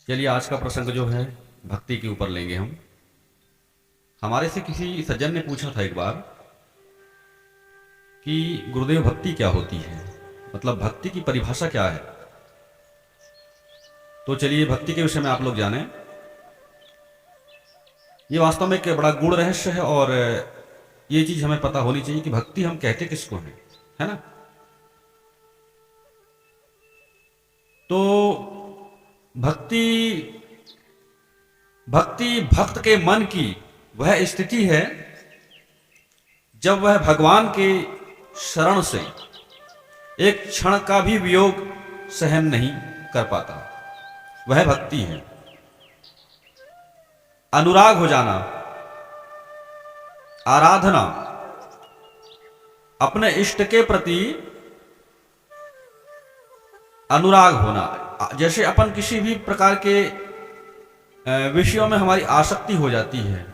चलिए आज का प्रसंग जो है भक्ति के ऊपर लेंगे हम। हमारे से किसी सज्जन ने पूछा था एक बार कि गुरुदेव भक्ति क्या होती है, मतलब भक्ति की परिभाषा क्या है। तो चलिए भक्ति के विषय में आप लोग जानें। ये वास्तव में एक बड़ा गूढ़ रहस्य है और ये चीज हमें पता होनी चाहिए कि भक्ति हम कहते किसको हैं, है ना। तो भक्ति भक्ति भक्त के मन की वह स्थिति है जब वह भगवान के शरण से एक क्षण का भी वियोग सहन नहीं कर पाता, वह भक्ति है। अनुराग हो जाना, आराधना, अपने इष्ट के प्रति अनुराग होना। जैसे अपन किसी भी प्रकार के विषयों में हमारी आसक्ति हो जाती है,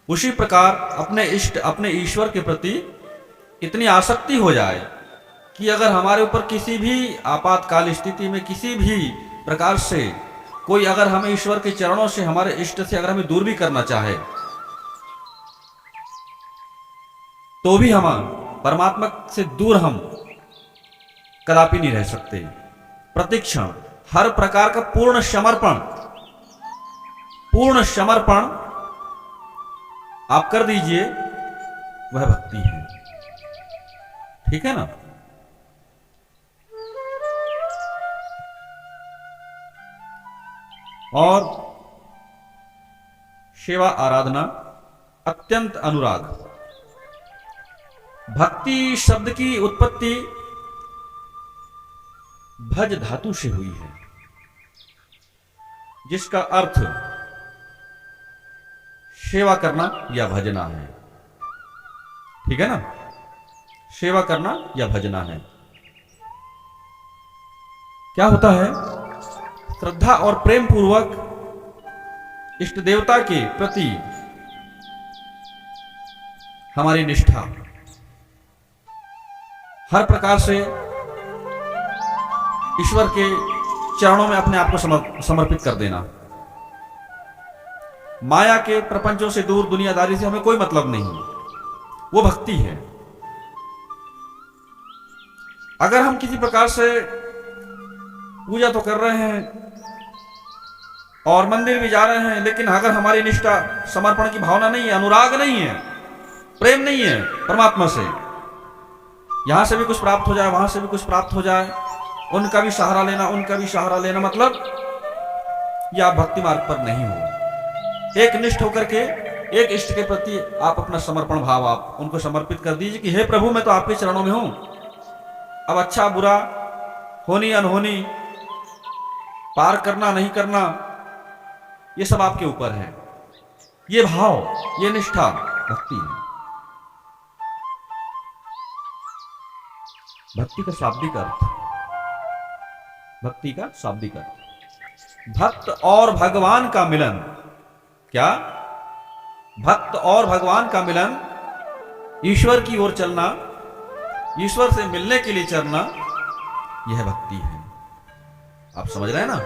उसी प्रकार अपने इष्ट अपने ईश्वर के प्रति इतनी आसक्ति हो जाए कि अगर हमारे ऊपर किसी भी आपातकाल स्थिति में किसी भी प्रकार से कोई अगर हमें ईश्वर के चरणों से हमारे इष्ट से अगर हमें दूर भी करना चाहे तो भी हम परमात्मा से दूर हम कदापि नहीं रह सकते। प्रतिक्षण हर प्रकार का पूर्ण समर्पण आप कर दीजिए, वह भक्ति है। ठीक है ना। और सेवा, आराधना, अत्यंत अनुराग। भक्ति शब्द की उत्पत्ति भज धातु से हुई है, जिसका अर्थ सेवा करना या भजना है। ठीक है ना, सेवा करना या भजना है। क्या होता है, श्रद्धा और प्रेम पूर्वक इष्ट देवता के प्रति हमारी निष्ठा, हर प्रकार से ईश्वर के चरणों में अपने आप को समर्पित कर देना। माया के प्रपंचों से दूर, दुनियादारी से हमें कोई मतलब नहीं, वो भक्ति है। अगर हम किसी प्रकार से पूजा तो कर रहे हैं और मंदिर भी जा रहे हैं, लेकिन अगर हमारी निष्ठा, समर्पण की भावना नहीं है, अनुराग नहीं है, प्रेम नहीं है परमात्मा से, यहां से भी कुछ प्राप्त हो जाए, वहां से भी कुछ प्राप्त हो जाए, उनका भी सहारा लेना, उनका भी सहारा लेना, मतलब यह आप भक्ति मार्ग पर नहीं हो। एक निष्ठ होकर के एक इष्ट के प्रति आप अपना समर्पण भाव आप उनको समर्पित कर दीजिए कि हे प्रभु, मैं तो आपके चरणों में हूं। अब अच्छा बुरा, होनी अनहोनी, पार करना नहीं करना, ये सब आपके ऊपर है। ये भाव, ये निष्ठा भक्ति है। भक्ति का शाब्दिक अर्थ, भक्ति का शाब्दिक अर्थ, भक्त और भगवान का मिलन। क्या? भक्त और भगवान का मिलन, ईश्वर की ओर चलना, ईश्वर से मिलने के लिए चलना, यह भक्ति है। आप समझ रहे हैं ना।